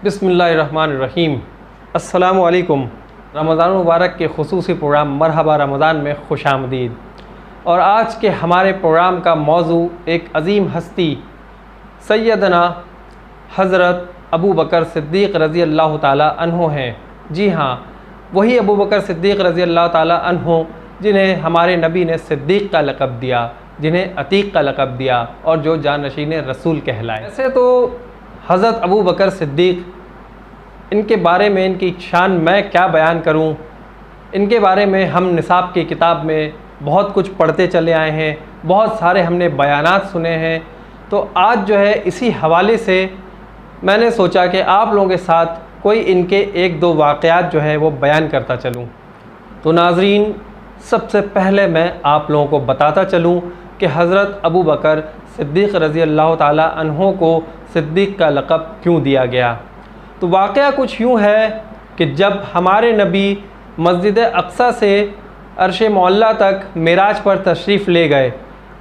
बिस्मिल्लाहिर्रहमानिर्रहीम। अस्सलामु अलैकुम। रमज़ान मुबारक के ख़ुसूसी प्रोग्राम मरहबा रमज़ान में खुशामदीद। और आज के हमारे प्रोग्राम का मौजू एक अज़ीम हस्ती सैयदना हज़रत अबू बकर सिद्दीक़ रज़ी अल्लाह ताला अन्हो हैं। जी हाँ, वही अबू बकर सिद्दीक़ रज़ी अल्लाह ताला अन्हो जिन्हें हमारे नबी ने सिद्दीक़ का लक़ब दिया, जिन्हें अतीक़ का लक़ब दिया और जो जानशीन रसूल कहलाए। वैसे तो हज़रत अबू बकर सिद्दीक़, इनके बारे में, इनकी शान मैं क्या बयान करूं। इनके बारे में हम निसाब की किताब में बहुत कुछ पढ़ते चले आए हैं, बहुत सारे हमने बयानात सुने हैं। तो आज जो है इसी हवाले से मैंने सोचा कि आप लोगों के साथ कोई इनके एक दो वाक़यात जो है वो बयान करता चलूं। तो नाज़रीन, सबसे पहले मैं आप लोगों को बताता चलूं कि हज़रत अबू बकर सिद्दीक़ रज़ी अल्लाह ताला अन्हो को सिद्दीक़ का लक़ब क्यों दिया गया। तो वाक़या कुछ यूँ है कि जब हमारे नबी मस्जिद अक़सा से अर्श मौला तक मेराज पर तशरीफ़ ले गए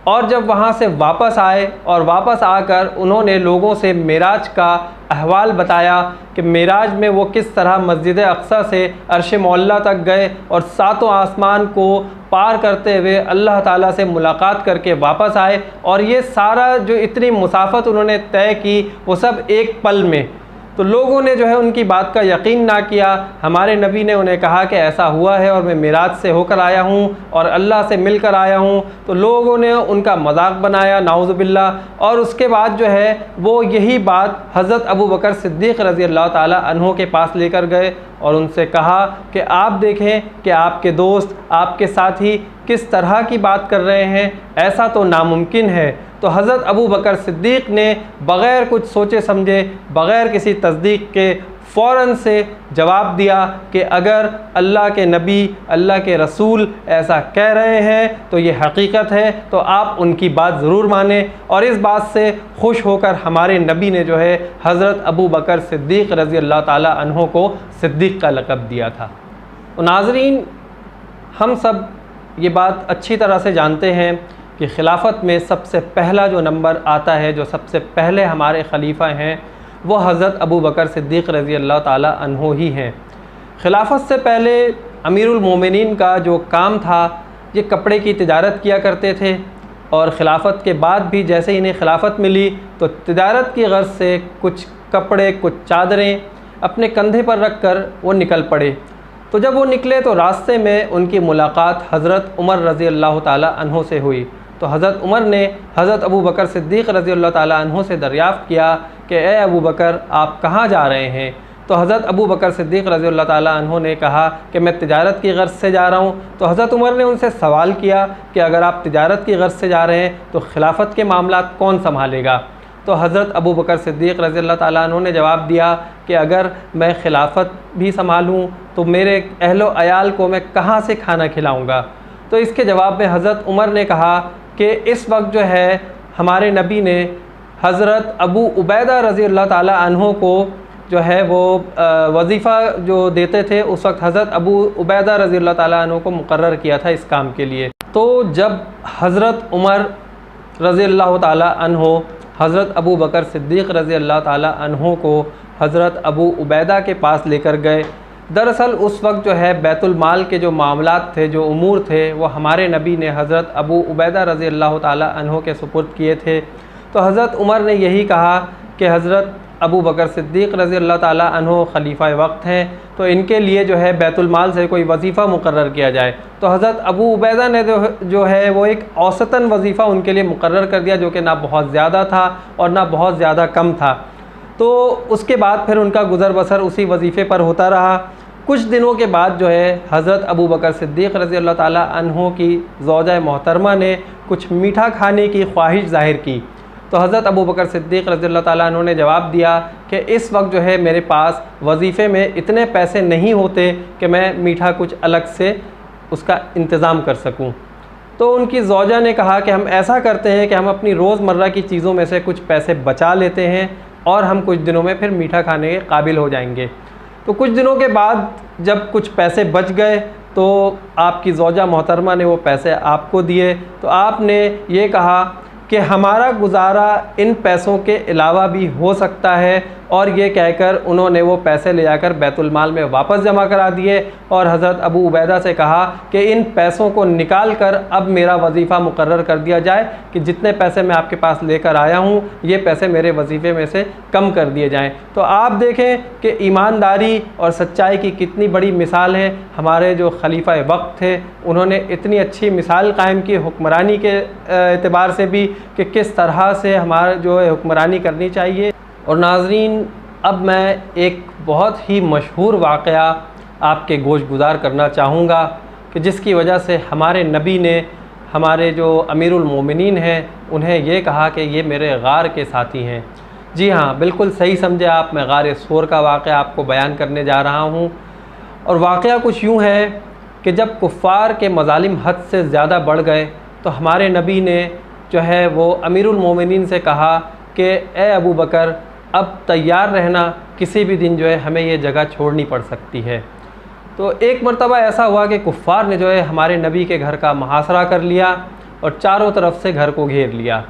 और जब वहाँ से वापस आए और वापस आकर उन्होंने लोगों से मेराज का अहवाल बताया कि मेराज में वो किस तरह मस्जिद अक़सा से अर्श मौला तक गए और सातों आसमान को पार करते हुए अल्लाह ताला से मुलाकात करके वापस आए, और ये सारा जो इतनी मुसाफ़त उन्होंने तय की वो सब एक पल में। तो लोगों ने जो है उनकी बात का यकीन ना किया। हमारे नबी ने उन्हें कहा कि ऐसा हुआ है और मैं मेराज से होकर आया हूँ और अल्लाह से मिलकर आया हूँ। तो लोगों ने उनका मजाक बनाया, नाउज़ु बिल्लाह। और उसके बाद जो है वो यही बात हज़रत अबू बकर सिद्दीक़ रज़ी अल्लाह ताला अन्हो के पास लेकर गए और उनसे कहा कि आप देखें कि आपके दोस्त, आपके साथी किस तरह की बात कर रहे हैं, ऐसा तो नामुमकिन है। तो हज़रत अबू बकर सिद्दीक़ ने बग़ैर कुछ सोचे समझे, बग़ैर किसी तस्दीक़ के फ़ौरन से जवाब दिया कि अगर अल्लाह के नबी, अल्लाह के रसूल ऐसा कह रहे हैं तो ये हकीकत है, तो आप उनकी बात ज़रूर मानें। और इस बात से खुश होकर हमारे नबी ने जो है हज़रत अबू बकर सिद्दीक़ रज़ी अल्लाह ताला अन्हो को सिद्दीक़ का लक़ब दिया था। तो नाज़रीन, हम सब ये बात अच्छी तरह से जानते हैं कि खिलाफत में सबसे पहला जो नंबर आता है, जो सबसे पहले हमारे खलीफा हैं, वो हज़रत अबू बकर सिद्दीक़ रज़ी अल्लाह ताला अन्हो ही हैं। खिलाफत से पहले अमीरुल मोमिनीन का जो काम था, ये कपड़े की तिजारत किया करते थे। और ख़िलाफ़त के बाद भी जैसे ही इन्हें खिलाफत मिली तो तिजारत की गर्ज़ से कुछ कपड़े, कुछ चादरें अपने कंधे पर रख कर वो निकल पड़े। तो जब वो निकले तो रास्ते में उनकी मुलाकात हज़रत उमर रज़ी अल्लाह ताला अन्हो से हुई। तो हज़रत उमर ने हज़रत अबू बकर सिद्दीक़ रज़ी अल्लाह ताला अन्हो से दरियाफ़्त किया कि ए अबू बकर, आप कहाँ जा रहे हैं। तो हज़रत अबू बकर सिद्दीक़ रज़ी अल्लाह ताला अन्हो ने कहा कि मैं तिजारत की गर्ज़ से जा रहा हूँ। तो हज़रत उमर ने उनसे सवाल किया कि अगर आप तिजारत की गर्ज़ से जा रहे हैं तो खिलाफत के मामलात कौन संभालेगा। तो हज़रत अबू बकर सिद्दीक़ रज़ी अल्लाह ताला अन्हो ने जवाब दिया कि अगर मैं खिलाफत भी संभालूँ तो मेरे अहलो अयाल को मैं कहाँ से खाना खिलाऊँगा। तो इसके जवाब में हज़रत उमर ने कहा कि इस वक्त जो है हमारे नबी ने हज़रत अबू उबैदा रज़ी अल्लाह ताला अन्हो को जो है वो वजीफ़ा जो देते थे, उस वक्त हज़रत अबू उबैदा रज़ी अल्लाह ताला अन्हो को मुकर्रर किया था इस काम के लिए। तो जब हज़रत उमर रज़ी अल्लाह ताला अन्हो हज़रत अबू बकर सिद्दीक़ रज़ी अल्लाह ताला अन्हो को हज़रत अबू उबैदा के पास लेकर गए, दरअसल उस वक्त जो है बैतुल माल के जो मामलात थे, जो उमूर थे, वो हमारे नबी ने हज़रत अबू उबैदा रज़ी अल्लाह ताला अन्हो के सुपुर्द किए थे। तो हज़रत उमर ने यही कहा कि हज़रत अबू बकर सिद्दीक़ रज़ी अल्लाह ताला अन्हो खलीफा वक्त हैं, तो इनके लिए जो है बैतुल माल से कोई वजीफ़ा मुकर्रर किया जाए। तो हज़रत अबू उबैदा ने जो है वो एक औसतन वजीफ़ा उनके लिए मुकर्रर कर दिया, जो कि ना बहुत ज़्यादा था और ना बहुत ज़्यादा कम था। तो उसके बाद फिर उनका गुज़र बसर उसी वजीफ़े पर होता रहा। कुछ दिनों के बाद जो है हज़रत अबू बकर सिद्दीक़ रज़ी अल्लाह ताला अन्हो की ज़ौजा मोहतरमा ने कुछ मीठा खाने की ख्वाहिश ज़ाहिर की। तो हज़रत अबू बकर सिद्दीक़ रज़ी अल्लाह ताला अन्हो ने जवाब दिया कि इस वक्त जो है मेरे पास वजीफ़े में इतने पैसे नहीं होते कि मैं मीठा कुछ अलग से उसका इंतज़ाम कर सकूं। तो उनकी ज़ौजा ने कहा कि हम ऐसा करते हैं कि हम अपनी रोज़मर्रा की चीज़ों में से कुछ पैसे बचा लेते हैं और हम कुछ दिनों में फिर मीठा खाने के काबिल हो जाएंगे। तो कुछ दिनों के बाद जब कुछ पैसे बच गए तो आपकी ज़ौजा मोहतरमा ने वो पैसे आपको दिए। तो आपने ये कहा कि हमारा गुजारा इन पैसों के अलावा भी हो सकता है, और ये कहकर उन्होंने वो पैसे ले जाकर बैतुल माल में वापस जमा करा दिए और हज़रत अबू उबैदा से कहा कि इन पैसों को निकाल कर अब मेरा वजीफ़ा मुकर्रर कर दिया जाए कि जितने पैसे मैं आपके पास लेकर आया हूँ ये पैसे मेरे वजीफ़े में से कम कर दिए जाएँ। तो आप देखें कि ईमानदारी और सच्चाई की कितनी बड़ी मिसाल है। हमारे जो खलीफा वक्त थे उन्होंने इतनी अच्छी मिसाल कायम की हुक्मरानी के एतबार से भी कि किस तरह से हमारा जो है हुक्मरानी करनी चाहिए। और नाज़रीन, अब मैं एक बहुत ही मशहूर वाक़या आपके गोश गुज़ार करना चाहूँगा कि जिसकी वजह से हमारे नबी ने हमारे जो अमीरुल मोमिनीन हैं उन्हें ये कहा कि ये मेरे गार के साथी हैं। जी हाँ, बिल्कुल सही समझे आप, मैं गार सोर का वाक़या आपको बयान करने जा रहा हूँ। और वाक़या कुछ यूँ है कि जब कुफ़ार के मज़ालिम हद से ज़्यादा बढ़ गए तो हमारे नबी ने जो है वो अमीरुल मोमिनीन से कहा कि ए अबू बकर, अब तैयार रहना, किसी भी दिन जो है हमें ये जगह छोड़नी पड़ सकती है। तो एक मरतबा ऐसा हुआ कि कुफ़ार ने जो है हमारे नबी के घर का मुहासरा कर लिया और चारों तरफ से घर को घेर लिया।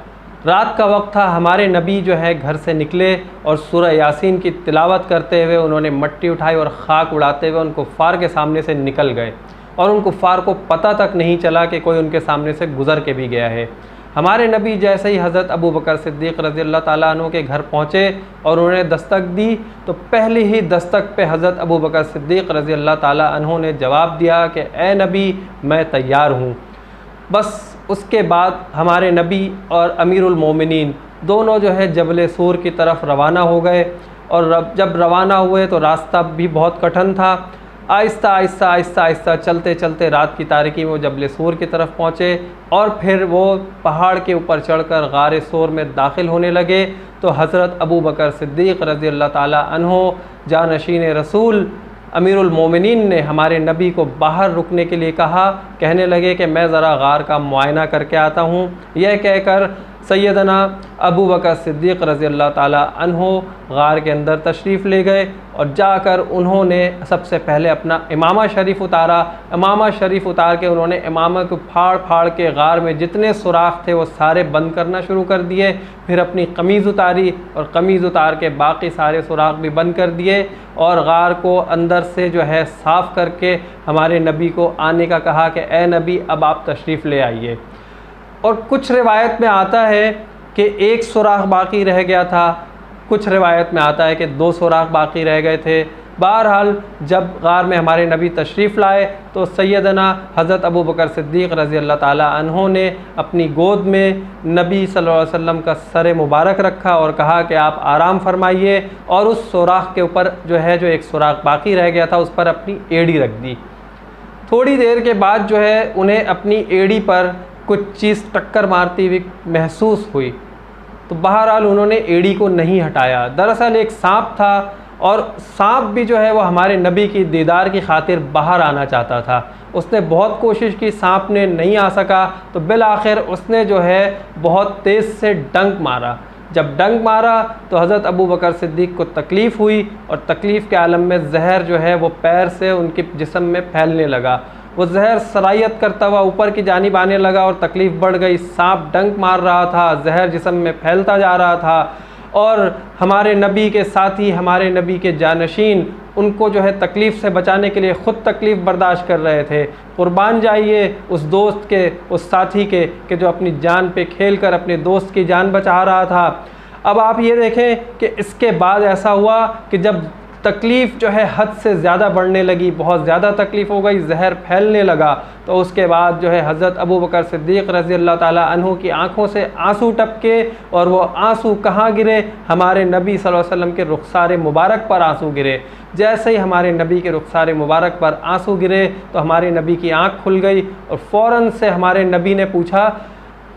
रात का वक्त था, हमारे नबी जो है घर से निकले और सूरह यासीन की तिलावत करते हुए उन्होंने मट्टी उठाई और ख़ाक उड़ाते हुए उन कुफ़ार के सामने से निकल गए और उन कुफ़ार को पता तक नहीं चला कि कोई उनके सामने से गुज़र के भी गया है। हमारे नबी जैसे ही हज़रत अबू बकर सिद्दीक़ रज़ी अल्लाह ताला अन्हु के घर पहुँचे और उन्होंने दस्तक दी तो पहली ही दस्तक पे हज़रत अबू बकर सिद्दीक़ रज़ी अल्लाह ताला अन्हु ने जवाब दिया कि ए नबी, मैं तैयार हूँ। बस उसके बाद हमारे नबी और अमीरुल मोमिनीन दोनों जो है जबल सूर की तरफ रवाना हो गए। और जब रवाना हुए तो रास्ता भी बहुत कठिन था। आहिस्ता आहिस्ता आहिस्ता आहिस्ता चलते चलते रात की तारीकी में वो जबल सूर की तरफ पहुँचे और फिर वो पहाड़ के ऊपर चढ़कर गार सूर में दाखिल होने लगे। तो हज़रत अबू बकर सिद्दीक़ रज़ी अल्लाह ताला अन्हो जानशीन रसूल अमीरुल मोमिनीन ने हमारे नबी को बाहर रुकने के लिए कहा। कहने लगे कि मैं ज़रा गार का मुआयना करके आता हूँ। यह कहकर सैयदना अबू बकर सिद्दीक़ रज़ी अल्लाह ताला अन्हो गार के अंदर तशरीफ़ ले गए और जाकर उन्होंने सबसे पहले अपना इमामा शरीफ उतारा। इमामा शरीफ उतार के उन्होंने इमामा को फाड़ फाड़ के गार में जितने सुराख थे वो सारे बंद करना शुरू कर दिए। फिर अपनी कमीज़ उतारी और कमीज़ उतार के बाकी सारे सुराख भी बंद कर दिए और गार को अंदर से जो है साफ़ करके हमारे नबी को आने का कहा कि ए नबी, अब आप तशरीफ़ ले आइए। और कुछ रिवायत में आता है कि एक सुराख बाकी रह गया था, कुछ रिवायत में आता है कि 2 सुराख बाकी रह गए थे। बहरहाल जब गार में हमारे नबी तशरीफ़ लाए तो सैयदना हज़रत अबू बकर सिद्दीक़ रज़ी अल्लाह ताला अन्हो ने अपनी गोद में नबी सल्लल्लाहु अलैहि वसल्लम का सर मुबारक रखा और कहा कि आप आराम फरमाइए। और उस सुराख के ऊपर जो एक सुराख बाकी रह गया था उस पर अपनी एड़ी रख दी। थोड़ी देर के बाद जो है उन्हें अपनी एड़ी पर कुछ चीज़ टक्कर मारती हुई महसूस हुई। तो बहरहाल उन्होंने एड़ी को नहीं हटाया। दरअसल एक सांप था और सांप भी जो है वो हमारे नबी की दीदार की खातिर बाहर आना चाहता था। उसने बहुत कोशिश की, सांप ने नहीं आ सका तो बिल आखिर उसने जो है बहुत तेज़ से डंक मारा। जब डंक मारा तो हज़रत अबू बकर सिद्दीक़ को तकलीफ़ हुई और तकलीफ़ के आलम में जहर जो है वो पैर से उनके जिस्म में फैलने लगा। वो जहर सरायत करता हुआ ऊपर की जानिब आने लगा और तकलीफ़ बढ़ गई। सांप डंक मार रहा था, जहर जिस्म में फैलता जा रहा था और हमारे नबी के साथी, हमारे नबी के जानशीन उनको जो है तकलीफ़ से बचाने के लिए ख़ुद तकलीफ़ बर्दाश्त कर रहे थे। कुर्बान जाइए उस दोस्त के, उस साथी के जो अपनी जान पे खेल कर अपने दोस्त की जान बचा रहा था। अब आप ये देखें कि इसके बाद ऐसा हुआ कि जब तकलीफ़ जो है हद से ज़्यादा बढ़ने लगी, बहुत ज़्यादा तकलीफ़ हो गई, जहर फैलने लगा, तो उसके बाद जो है हज़रत अबू बकर सिद्दीक़ रज़ी अल्लाह ताला अन्हु की आँखों से आंसू टपके और वो आंसू कहाँ गिरे? हमारे नबी सल्लल्लाहु अलैहि वसल्लम के रुख़सार मुबारक पर आंसू गिरे। जैसे ही हमारे नबी के रुख़सार मुबारक पर आंसू गिरे तो हमारे नबी की आँख खुल गई और फ़ौरन से हमारे नबी ने पूछा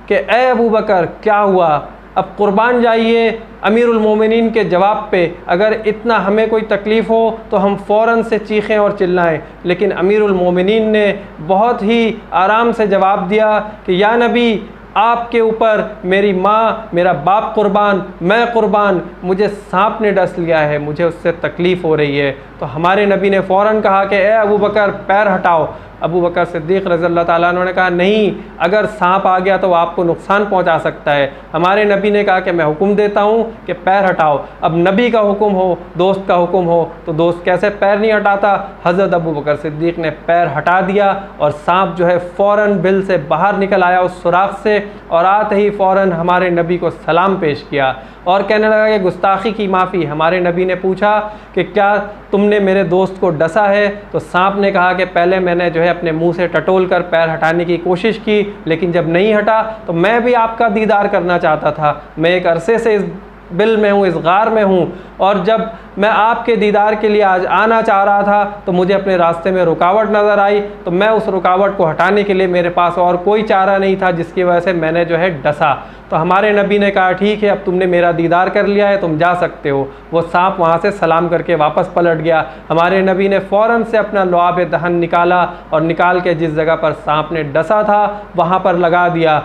कि ए अबू बकर, क्या हुआ? अब कुर्बान जाइए। अमीरुल मोमिनीन के जवाब पे अगर इतना हमें कोई तकलीफ़ हो तो हम फ़ौरन से चीखें और चिल्लाएं, लेकिन अमीरुल मोमिनीन ने बहुत ही आराम से जवाब दिया कि या नबी, आपके ऊपर मेरी माँ, मेरा बाप कुर्बान, मैं कुर्बान, मुझे सांप ने डस लिया है, मुझे उससे तकलीफ़ हो रही है। तो हमारे नबी ने फ़ौरन कहा कि ए अबू बकर, पैर हटाओ। अबू बकर सिद्दीक़ रज़ियल्लाहु ताला अन्हु ने कहा नहीं, अगर सांप आ गया तो वो आपको नुकसान पहुंचा सकता है। हमारे नबी ने कहा कि मैं हुक्म देता हूं कि पैर हटाओ। अब नबी का हुक्म हो, दोस्त का हुक्म हो, तो दोस्त कैसे पैर नहीं हटाता। हज़रत अबू बकर सिद्दीक़ ने पैर हटा दिया और सांप जो है फ़ौरन बिल से बाहर निकल आया उस सुराख से, और आते ही फ़ौरन हमारे नबी को सलाम पेश किया और कहने लगा कि गुस्ताखी की माफ़ी। हमारे नबी ने पूछा कि क्या तुमने मेरे दोस्त को डसा है? तो सांप ने कहा कि पहले मैंने जो है अपने मुंह से टटोल कर पैर हटाने की कोशिश की, लेकिन जब नहीं हटा तो मैं भी आपका दीदार करना चाहता था। मैं एक अरसे से इस बिल में हूँ, इस गार में हूँ, और जब मैं आपके दीदार के लिए आज आना चाह रहा था तो मुझे अपने रास्ते में रुकावट नज़र आई, तो मैं उस रुकावट को हटाने के लिए मेरे पास और कोई चारा नहीं था, जिसकी वजह से मैंने जो है डसा। तो हमारे नबी ने कहा ठीक है, अब तुमने मेरा दीदार कर लिया है, तुम जा सकते हो। वो सांप वहाँ से सलाम करके वापस पलट गया। हमारे नबी ने फ़ौरन से अपना लुआब दहन निकाला और निकाल के जिस जगह पर सांप ने डसा था वहाँ पर लगा दिया,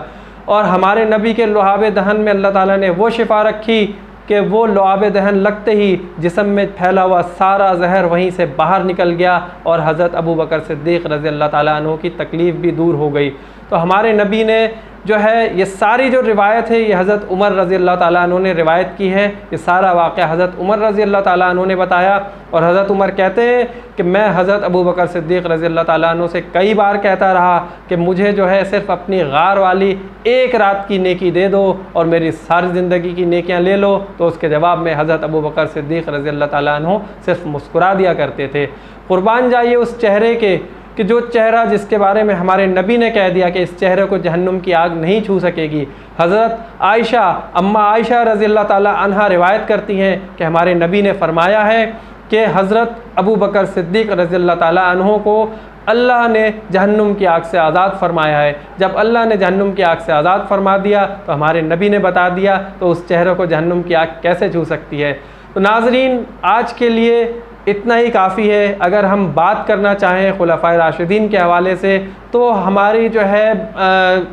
और हमारे नबी के लुआब दहन में अल्लाह ताला ने वो शिफा रखी कि वो लुआब दहन लगते ही जिस्म में फैला हुआ सारा जहर वहीं से बाहर निकल गया और हज़रत अबू बकर सिद्दीक़ रज़ियल्लाहु ताला अन्हु की तकलीफ़ भी दूर हो गई। तो हमारे नबी ने जो है ये सारी जो रिवायत है ये हज़रत उमर रज़ियल्लाहु ताला अन्हु ने रिवायत की है। ये सारा वाक़या हज़रत उमर रज़ियल्लाहु ताला अन्हु ने बताया, और हज़रत उमर कहते हैं कि मैं हज़रत अबू बकर सिद्दीक़ रज़ियल्लाहु ताला अन्हु से कई बार कहता रहा कि मुझे जो है सिर्फ़ अपनी गार वाली एक रात की नेकी दे दो और मेरी सारी ज़िंदगी की नेकियां ले लो। तो उसके जवाब में हज़रत अबू बकर सिद्दीक़ रज़ियल्लाहु ताला अन्हु सिर्फ मुस्कुरा दिया करते थे। कुर्बान जाइए उस चेहरे के कि जो चेहरा जिसके बारे में हमारे नबी ने कह दिया कि इस चेहरे को जहन्नुम की आग नहीं छू सकेगी। हज़रत आयशा, अम्मा आयशा रज़ियल्लाहु ताला अन्हा रिवायत करती हैं कि हमारे नबी ने फरमाया है कि हज़रत अबू बकर सिद्दीक़ रज़ियल्लाहु ताला अन्हु को अल्लाह ने जहन्नुम की आग से आज़ाद फरमाया है। जब अल्लाह ने जहन्नुम की आग से आज़ाद फरमा दिया तो हमारे नबी ने बता दिया, तो उस चेहरे को जहन्नुम की आग कैसे छू सकती है। तो नाज़रीन, आज के लिए इतना ही काफ़ी है। अगर हम बात करना चाहें खुलफ़ाए राशिदीन के हवाले से तो हमारी जो है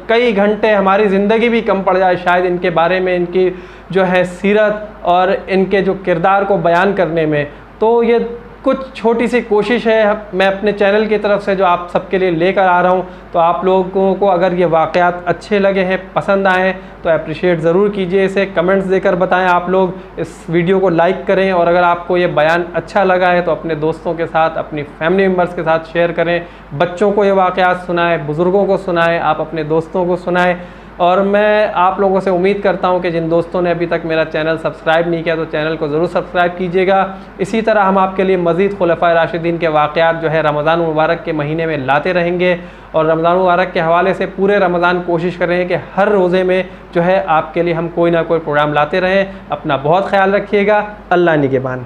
कई घंटे हमारी ज़िंदगी भी कम पड़ जाए शायद इनके बारे में, इनकी जो है सीरत और इनके जो किरदार को बयान करने में। तो ये कुछ छोटी सी कोशिश है मैं अपने चैनल की तरफ से जो आप सबके लिए लेकर आ रहा हूँ। तो आप लोगों को अगर ये वाक़यात अच्छे लगे हैं, पसंद आए तो अप्रिशिएट ज़रूर कीजिए, इसे कमेंट्स देकर बताएं। आप लोग इस वीडियो को लाइक करें, और अगर आपको ये बयान अच्छा लगा है तो अपने दोस्तों के साथ, अपनी फैमिली मेम्बर्स के साथ शेयर करें। बच्चों को ये वाक़यात सुनाएं, बुज़ुर्गों को सुनाएं, आप अपने दोस्तों को सुनाएं। और मैं आप लोगों से उम्मीद करता हूं कि जिन दोस्तों ने अभी तक मेरा चैनल सब्सक्राइब नहीं किया तो चैनल को ज़रूर सब्सक्राइब कीजिएगा। इसी तरह हम आपके लिए मज़ीद खुलफ़ाए राशिदीन के वाक़यात जो है रमज़ान मुबारक के महीने में लाते रहेंगे, और रमज़ान मुबारक के हवाले से पूरे रमज़ान कोशिश करें कि हर रोज़े में जो है आपके लिए हम कोई ना कोई प्रोग्राम लाते रहें। अपना बहुत ख्याल रखिएगा। अल्लाह निगहबान।